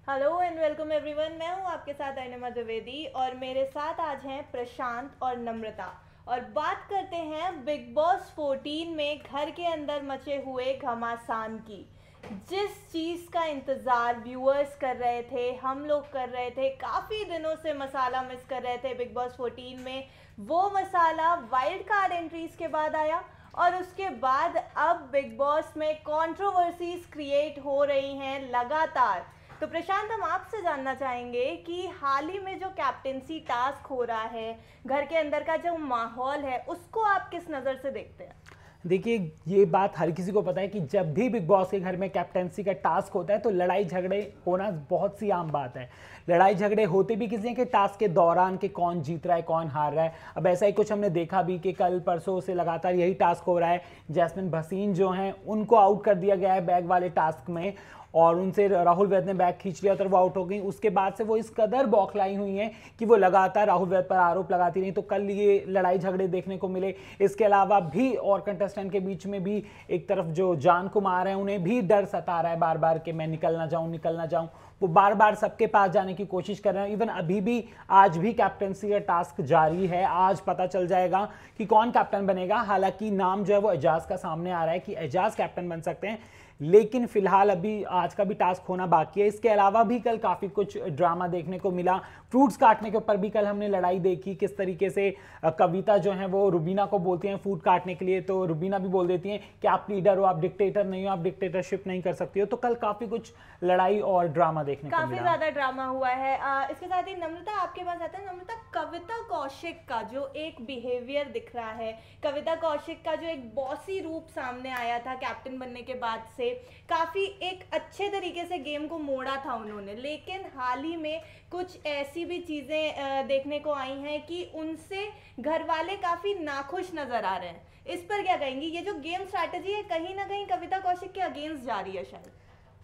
Hello and welcome everyone. मैं हूं आपके साथ अर्निमा द्विवेदी और मेरे साथ आज हैं प्रशांत और नम्रता। और बात करते हैं बिग बॉस 14 में घर के अंदर मचे हुए घमासान की। जिस चीज़ का इंतज़ार व्यूअर्स कर रहे थे, हम लोग कर रहे थे, काफ़ी दिनों से मसाला मिस कर रहे थे बिग बॉस 14 में, वो मसाला वाइल्ड कार्ड एंट्रीज के बाद आया। और उसके बाद अब बिग बॉस में कंट्रोवर्सीज क्रिएट हो रही हैं लगातार। तो प्रशांत, हम आपसे जानना चाहेंगे कि हाल ही में जो कैप्टेंसी टास्क हो रहा है, घर के अंदर का जो माहौल है, उसको आप किस नज़र से देखते हैं? देखिए, ये बात हर किसी को पता है कि जब भी बिग बॉस के घर में कैप्टेंसी का टास्क होता है तो लड़ाई झगड़े होना बहुत सी आम बात है। लड़ाई झगड़े होते भी किसी के टास्क के दौरान कि कौन जीत रहा है कौन हार रहा है। अब ऐसा ही कुछ हमने देखा भी कि कल परसों से लगातार यही टास्क हो रहा है। जैस्मिन भसीन जो हैं उनको आउट कर दिया गया है बैग वाले टास्क में, और उनसे राहुल वैद ने बैग खींच लिया तो वो आउट हो गई। उसके बाद से वो इस कदर बौखलाई हुई हैं कि वो लगातार राहुल वैद पर आरोप लगाती रही। तो कल ये लड़ाई झगड़े देखने को मिले। इसके अलावा भी और कंटेस्टेंट के बीच में भी एक तरफ जो जान कुमार हैं उन्हें भी डर सता रहा है बार बार कि मैं निकल ना जाऊं। वो बार बार सबके पास जाने की कोशिश कर रहे हैं। इवन अभी भी आज भी कैप्टेंसी का टास्क जारी है। आज पता चल जाएगा कि कौन कैप्टन बनेगा। हालांकि नाम जो है वो एजाज का सामने आ रहा है कि एजाज कैप्टन बन सकते हैं, लेकिन फिलहाल अभी आज का भी टास्क होना बाकी है। इसके अलावा भी कल काफ़ी कुछ ड्रामा देखने को मिला। फ्रूट्स काटने के ऊपर भी कल हमने लड़ाई देखी, किस तरीके से कविता जो है वो रुबीना को बोलती हैं फ्रूट काटने के लिए, तो रुबीना भी बोल देती हैं कि आप लीडर हो, आप डिक्टेटर नहीं हो, आप डिक्टेटरशिप नहीं कर सकती हो। तो कल काफ़ी कुछ लड़ाई और ड्रामा देखने को मिला, काफी ज्यादा ड्रामा हुआ है। इसके साथ ही नम्रता, आपके पास आता है। नम्रता, कविता कौशिक का जो एक बिहेवियर दिख रहा है, कविता कौशिक का जो एक बॉसी रूप सामने आया था कैप्टन बनने के बाद से, काफी एक अच्छे तरीके से गेम को मोड़ा था उन्होंने, लेकिन हाल ही में कुछ ऐसी भी चीजें देखने को आई हैं कि उनसे घर वाले काफी नाखुश नजर आ रहे हैं। इस पर क्या कहेंगी? ये जो गेम स्ट्रैटेजी है कहीं ना कहीं कविता कौशिक के अगेंस्ट जा रही है शायद।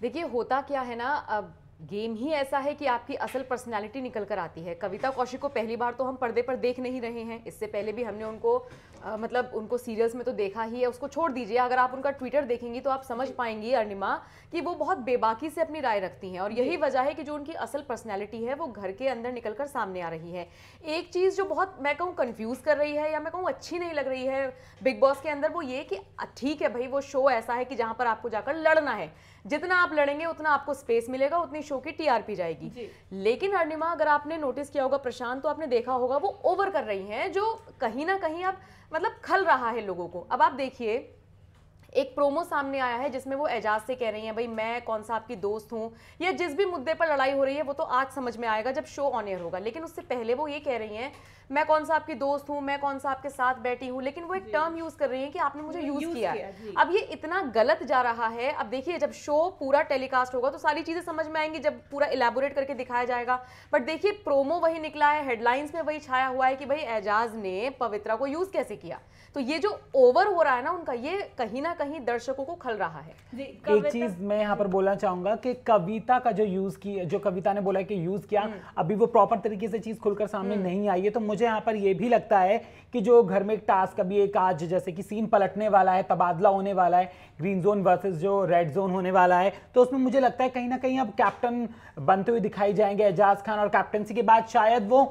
देखिए, होता क्या है ना, अब गेम ही ऐसा है कि आपकी असल पर्सनालिटी निकल कर आती है। कविता कौशिक को पहली बार तो हम पर्दे पर देख नहीं रहे हैं, इससे पहले भी हमने उनको मतलब उनको सीरियल्स में तो देखा ही है। उसको छोड़ दीजिए, अगर आप उनका ट्विटर देखेंगी तो आप समझ पाएंगी अर्निमा कि वो बहुत बेबाकी से अपनी राय रखती हैं, और यही वजह है कि जो उनकी असल पर्सनैलिटी है वो घर के अंदर निकल कर सामने आ रही है। एक चीज़ जो बहुत मैं कहूँ कन्फ्यूज़ कर रही है या मैं कहूँ अच्छी नहीं लग रही है बिग बॉस के अंदर, वो ये कि ठीक है भाई, वो शो ऐसा है कि जहाँ पर आपको जाकर लड़ना है, जितना आप लड़ेंगे उतना आपको स्पेस मिलेगा, उतनी शो की टीआरपी जाएगी। लेकिन अर्निमा, अगर आपने नोटिस किया होगा, प्रशांत, तो आपने देखा होगा वो ओवर कर रही हैं, जो कहीं ना कहीं अब मतलब खल रहा है लोगों को। अब आप देखिए, एक प्रोमो सामने आया है जिसमें वो एजाज से कह रही हैं भाई मैं कौन सा आपकी दोस्त हूं, या जिस भी मुद्दे पर लड़ाई हो रही है वो तो आज समझ में आएगा जब शो ऑन एयर होगा, लेकिन उससे पहले वो ये कह रही हैं मैं कौन सा आपकी दोस्त हूं, मैं कौन सा आपके साथ बैठी हूं, लेकिन वो एक टर्म यूज कर रही हैं कि आपने मुझे यूज किया है। अब ये इतना गलत जा रहा है। अब देखिए, जब शो पूरा टेलीकास्ट होगा तो सारी चीजें समझ में आएंगी, जब पूरा इलेबोरेट करके दिखाया जाएगा। बट देखिए, प्रोमो वही निकला है, हेडलाइंस में वही छाया हुआ है कि भाई एजाज ने पवित्रा को यूज कैसे किया। तो ये जो ओवर हो रहा है ना उनका, ये कहीं ना कहीं दर्शकों को खल रहा है। एक चीज मैं यहाँ पर बोलना चाहूंगा कि कविता का जो यूज किया, जो कविता ने बोला कि यूज किया, अभी वो प्रॉपर तरीके से चीज खुलकर सामने नहीं आई है। तो मुझे यहाँ पर ये भी लगता है कि जो घर में एक टास्क अभी एक आज जैसे कि सीन पलटने वाला है, तबादला होने वाला है, ग्रीन जोन वर्सेस जो रेड जोन होने वाला है, तो उसमें मुझे लगता है कहीं ना कहीं अब कैप्टन बनते हुए दिखाई जाएंगे एजाज खान, और कैप्टनसी के बाद शायद वो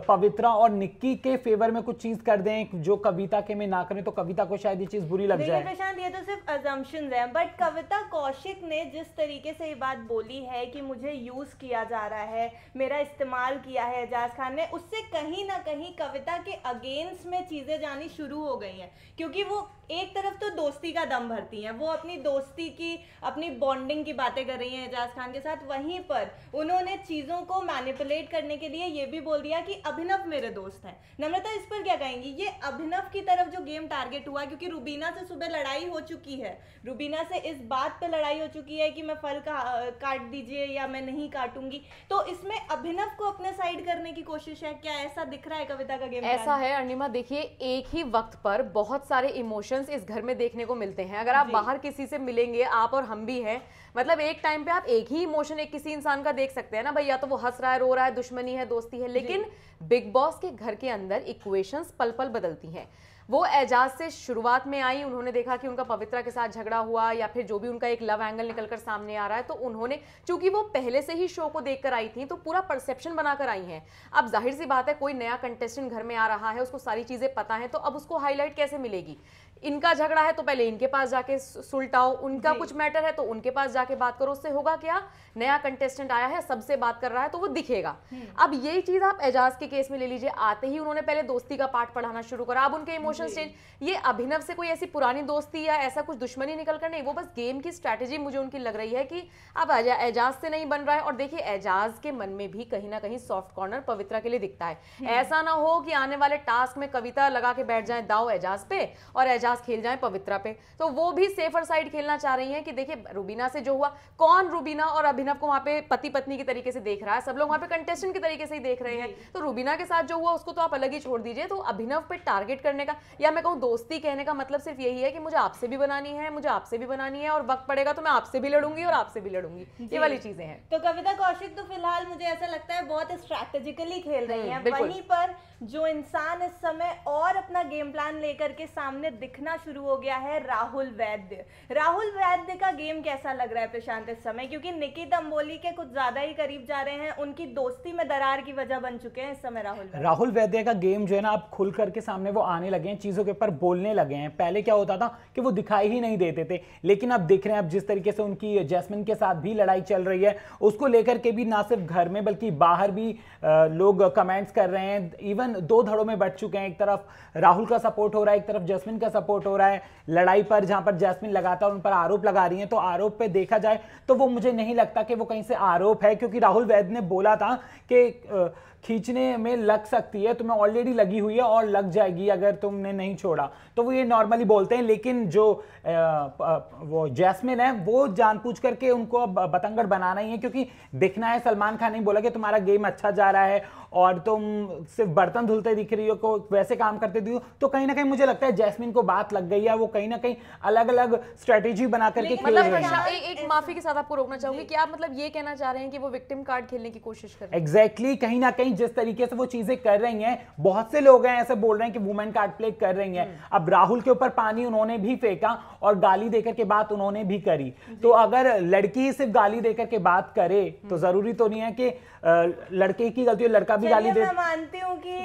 पवित्रा और निक्की के फेवर में कुछ चीज कर दें जो कविता के में ना करें, तो कविता को शायद ये चीज बुरी लग जाए। प्रशांत, ये तो सिर्फ अजम्पशंस हैं, बट कविता कौशिक ने जिस तरीके से ये बात बोली है कि मुझे यूज किया जा रहा है, मेरा इस्तेमाल किया है एजाज खान ने, उससे कहीं ना कहीं कविता के अगेंस्ट में चीजें जानी शुरू हो गई हैं। क्योंकि वो एक तरफ तो दोस्ती का दम भरती हैं, वो अपनी दोस्ती की, अपनी बॉन्डिंग की बातें कर रही हैं एजाज खान के साथ, वहीं पर उन्होंने चीजों को मैनिपुलेट करने के लिए ये भी बोल दिया कि अभिनव मेरे दोस्त हैं। नम्रता, इस पर क्या कहेंगी? ये अभिनव की तरफ जो गेम टारगेट हुआ, क्योंकि रुबीना से सुबह लड़ाई हो चुकी है, रुबीना से इस बात पे लड़ाई हो चुकी है कि मैं फल काट दीजिए या मैं नहीं काटूंगी, तो इसमें अभिनव को अपने साइड करने की कोशिश है। क्या ऐसा दिख रहा है कविता का गेम? ऐसा है अर्निमा, देखिए, एक ही वक्त पर बहुत सारे इमोशंस इस घर में देखने को मिलते हैं। अगर आप बाहर किसी से मिलेंगे, आप और हम भी हैं, मतलब एक टाइम पे आप एक ही इमोशन एक किसी इंसान का देख सकते हैं ना भाई, या तो वो हंस रहा है, रो रहा है, दुश्मनी है, दोस्ती है, लेकिन बिग बॉस के घर के अंदर इक्वेशंस पल पल बदलती हैं। वो एजाज से शुरुआत में आई, उन्होंने देखा कि उनका पवित्रा के साथ झगड़ा हुआ या फिर जो भी उनका एक लव एंगल निकलकर सामने आ रहा है, तो उन्होंने, चूंकि वो पहले से ही शो को देखकर आई थी, तो पूरा परसेप्शन बनाकर आई हैं। अब जाहिर सी बात है, कोई नया कंटेस्टेंट घर में आ रहा है, उसको सारी चीजें पता है, तो अब उसको हाईलाइट कैसे मिलेगी? इनका झगड़ा है तो पहले इनके पास जाके सुलटाओ, उनका कुछ मैटर है तो उनके पास जाके बात करो। उससे होगा क्या, नया कंटेस्टेंट आया है, सबसे बात कर रहा है, तो वो दिखेगा। अब यही चीज आप एजाज के केस में ले लीजिए, आते ही उन्होंने पहले दोस्ती का पाठ पढ़ाना शुरू करा, अब उनके इमोशंस चेंज। ये अभिनव से कोई ऐसी पुरानी दोस्ती या ऐसा कुछ दुश्मनी निकल कर नहीं, वो बस गेम की स्ट्रैटेजी मुझे उनकी लग रही है कि अब एजाज से नहीं बन रहा है। और देखिए, एजाज के मन में भी कहीं ना कहीं सॉफ्ट कॉर्नर पवित्रा के लिए दिखता है। ऐसा ना हो कि आने वाले टास्क में कविता लगा के बैठ जाए दाव एजाज पे और एजाज खेल जाए पवित्रा पे, तो वो भी सेफर साइड खेलना चाह रही हैं कि देखिए रुबीना से जो हुआ, कौन रुबीना और अभिनव को वहां पे पति पत्नी की तरीके से देख रहा है, सब लोग वहां पे कंटेस्टेंट की तरीके से ही देख रहे हैं। तो रुबीना के साथ जो हुआ उसको तो आप अलग ही छोड़ दीजिए। तो अभिनव पे टारगेट करने का, या मैं कहूँ दोस्ती कहने का मतलब सिर्फ यही है कि मुझे आपसे भी बनानी है, मुझे आपसे भी बनानी है, और वक्त पड़ेगा तो मैं आपसे भी लड़ूंगी और आपसे भी लड़ूंगी, ये वाली चीजें हैं। तो कविता कौशिक तो फिलहाल मुझे ऐसा लगता है बहुत स्ट्रैटेजिकली खेल रही हैं। वहीं पर जो इंसान इस समय और अपना गेम प्लान लेकर के सामने दिखना शुरू हो गया है, राहुल वैद्य। राहुल वैद्य का गेम कैसा लग रहा है प्रशांत इस समय, क्योंकि निकी दंबोली के कुछ ज्यादा ही करीब जा रहे हैं, उनकी दोस्ती में दरार की वजह बन चुके हैं इस समय राहुल वैद्य का गेम जो है ना, अब खुल करके सामने वो आने लगे हैं, चीजों के ऊपर बोलने लगे हैं। पहले क्या होता था कि वो दिखाई ही नहीं देते थे, लेकिन अब दिख रहे हैं। अब जिस तरीके से उनकी जैस्मिन के साथ भी लड़ाई चल रही है, उसको लेकर के भी ना सिर्फ घर में बल्कि बाहर भी लोग कमेंट्स कर रहे हैं। इवन दो धड़ों में बट चुके हैं, एक तरफ राहुल का सपोर्ट हो रहा है, एक तरफ जैस्मिन का सपोर्ट हो रहा है लड़ाई पर, जहां पर जैस्मिन लगातार उन पर आरोप लगा रही है। तो आरोप पे देखा जाए तो वो मुझे नहीं लगता कि वो कहीं से आरोप है, क्योंकि राहुल वैद्य ने बोला था कि खींचने में लग सकती है, तुम्हें ऑलरेडी लगी हुई है और लग जाएगी अगर तुमने नहीं छोड़ा, तो वो ये नॉर्मली बोलते हैं। लेकिन जो वो जैस्मिन है वो जानबूझ करके उनको अब बतंगड़ बनाना ही है, क्योंकि दिखना है। सलमान खान ने बोला कि तुम्हारा गेम अच्छा जा रहा है और तुम सिर्फ बर्तन धुलते दिख रही हो, को वैसे काम करते दिखो, तो कहीं ना कहीं मुझे लगता है जैस्मिन को बात लग गई है। वो कहीं ना कहीं अलग अलग स्ट्रेटेजी बना करके खेल रही है। एक माफी के साथ आपको रोकना चाहूंगी कि आप मतलब ये कहना चाह रहे हैं कि वो विक्टिम कार्ड खेलने की कोशिश कर रहे हैं। एग्जैक्टली, कहीं ना कहीं जिस तरीके से वो चीजें कर रही हैं, बहुत से लोग हैं ऐसे बोल रहे हैं कि वुमेन कार्ड प्ले कर रही हैं। अब राहुल के ऊपर पानी उन्होंने भी फेंका और गाली देकर के बात उन्होंने भी करी, तो अगर लड़की सिर्फ गाली देकर के बात करे तो जरूरी तो नहीं है कि लड़के की गलती हो, लड़का भी गाली दे। मैं मानती हूँ कि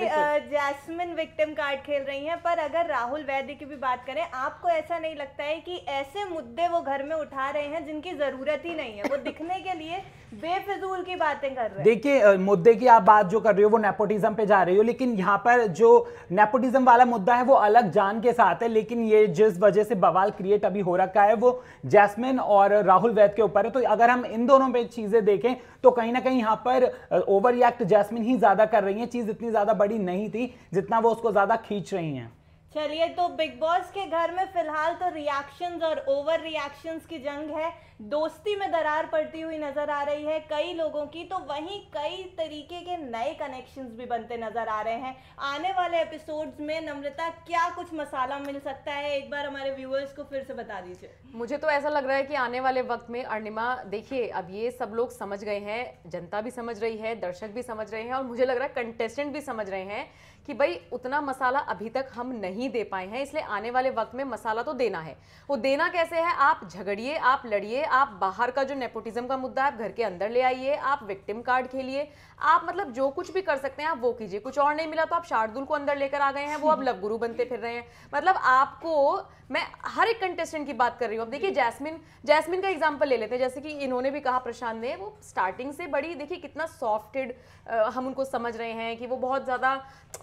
जैस्मिन विक्टिम कार्ड खेल रही हैं, पर अगर राहुल वैद्य की भी बात करें, आपको ऐसा नहीं लगता है कि ऐसे मुद्दे वो घर में उठा रहे हैं जिनकी जरूरत ही नहीं है, वो दिखने के लिए बेफिजूल की बातें कर रहे हैं? देखिए, मुद्दे की आप बात जो कर रही हो वो नेपोटिज्म पे जा रही हो, लेकिन यहाँ पर जो नेपोटिज्म वाला मुद्दा है वो अलग जान के साथ है। लेकिन ये जिस वजह से बवाल क्रिएट अभी हो रखा है वो जैस्मिन और राहुल वैद्य के ऊपर है। तो अगर हम इन दोनों पे चीजें देखें तो कहीं ना कहीं यहाँ पर ओवर रिएक्ट जैस्मिन ही ज्यादा कर रही है। चीज इतनी ज्यादा बड़ी नहीं थी जितना वो उसको ज्यादा खींच रही हैं। चलिए, तो बिग बॉस के घर में फिलहाल तो रिएक्शंस और ओवर रिएक्शंस की जंग है। दोस्ती में दरार पड़ती हुई नजर आ रही है कई लोगों की, तो वहीं कई तरीके के नए कनेक्शंस भी बनते नजर आ रहे हैं। आने वाले एपिसोड्स में नम्रता क्या कुछ मसाला मिल सकता है, एक बार हमारे व्यूअर्स को फिर से बता दीजिए। मुझे तो ऐसा लग रहा है कि आने वाले वक्त में अर्णिमा, देखिए अब ये सब लोग समझ गए हैं, जनता भी समझ रही है, दर्शक भी समझ रहे हैं, और मुझे लग रहा है कंटेस्टेंट भी समझ रहे हैं कि भाई उतना मसाला अभी तक हम नहीं दे पाए हैं, इसलिए आने वाले वक्त में मसाला तो देना है। वो देना कैसे है? आप झगड़िए, आप लड़िए, आप बाहर का जो नेपोटिज्म का मुद्दा है आप घर के अंदर ले आइए, आप विक्टिम कार्ड खेलिए, आप मतलब जो कुछ भी कर सकते हैं आप वो कीजिए। कुछ और नहीं मिला तो आप शार्दुल को अंदर लेकर आ गए हैं, वो अब लव गुरु बनते फिर रहे हैं। मतलब आपको, मैं हर एक कंटेस्टेंट की बात कर रही हूँ। अब देखिए जैस्मिन का एग्जांपल ले लेते हैं, जैसे कि इन्होंने भी कहा प्रशांत ने, वो स्टार्टिंग से बड़ी, देखिए कितना सॉफ्टेड हम उनको समझ रहे हैं कि वो बहुत ज्यादा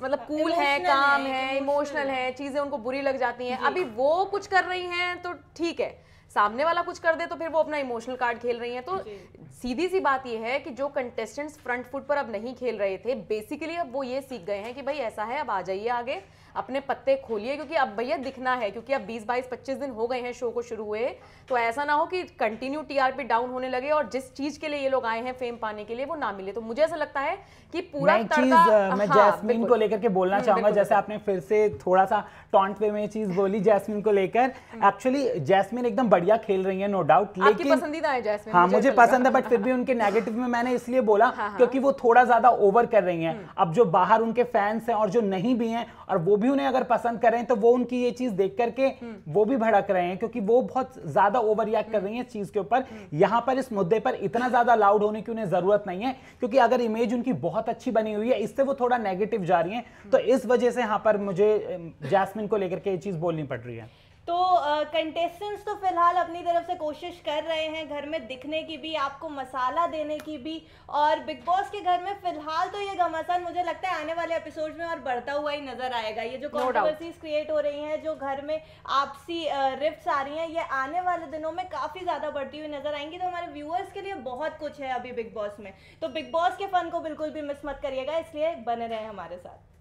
मतलब कूल है, काम है, इमोशनल है, चीजें उनको बुरी लग जाती हैं। अभी वो कुछ कर रही हैं तो ठीक है, सामने वाला कुछ कर दे तो फिर वो अपना इमोशनल कार्ड खेल रही हैं। तो सीधी सी बात ये है कि जो कंटेस्टेंट्स फ्रंट फुट पर अब नहीं खेल रहे थे, बेसिकली अब वो ये सीख गए हैं कि भाई ऐसा है, अब आ जाइए आगे, अपने पत्ते खोलिए, क्योंकि अब भैया दिखना है, क्योंकि अब 20-22-25 दिन हो गए हैं शो को शुरू हुए। तो ऐसा ना हो कि कंटिन्यू टीआरपी डाउन होने लगे और जिस चीज के लिए ये लोग आए हैं फेम पाने के लिए वो ना मिले। तो मुझे ऐसा लगता है कि पूरा तड़का, मैं जैस्मिन को लेकर के बोलना चाहूंगा, जैसे आपने फिर से थोड़ा सा टॉन्ट पे में चीज बोली जैस्मिन को लेकर। एक्चुअली जैस्मिन एकदम बढ़िया खेल रही हैं, नो डाउट, आपकी लेकिन पसंदीदा है जैस्मिन, हाँ मुझे पसंद है, बट फिर भी उनके नेगेटिव में मैंने इसलिए बोला क्योंकि वो थोड़ा ज्यादा ओवर कर रही हैं। अब जो बाहर उनके फैंस हैं और जो नहीं भी हैं और वो भी उन्हें अगर पसंद कर रहे हैं तो वो उनकी ये चीज देख करके वो भी भड़क रहे हैं, क्योंकि वो बहुत ज्यादा ओवर रिएक्ट कर रही हैं इस चीज के ऊपर। यहां पर इस मुद्दे पर इतना ज्यादा लाउड होने की उन्हें जरूरत नहीं है, क्योंकि अगर इमेज उनकी बहुत अच्छी बनी हुई है, इससे वो थोड़ा नेगेटिव जा रही हैं, तो इस वजह से यहां पर मुझे जैस्मिन को लेकर के ये चीज बोलनी पड़ रही है। तो कंटेस्टेंट्स तो फिलहाल अपनी तरफ से कोशिश कर रहे हैं घर में दिखने की भी, आपको मसाला देने की भी, और बिग बॉस के घर में फिलहाल तो ये घमासान मुझे लगता है आने वाले एपिसोड में और बढ़ता हुआ ही नजर आएगा। ये जो कंट्रोवर्सीज क्रिएट हो रही हैं, जो घर में आपसी रिफ्ट्स आ रही हैं, ये आने वाले दिनों में काफ़ी ज़्यादा बढ़ती हुई नजर आएंगी। तो हमारे व्यूअर्स के लिए बहुत कुछ है अभी बिग बॉस में, तो बिग बॉस के फन को बिल्कुल भी मिस मत करिएगा, इसलिए बने रहें हमारे साथ।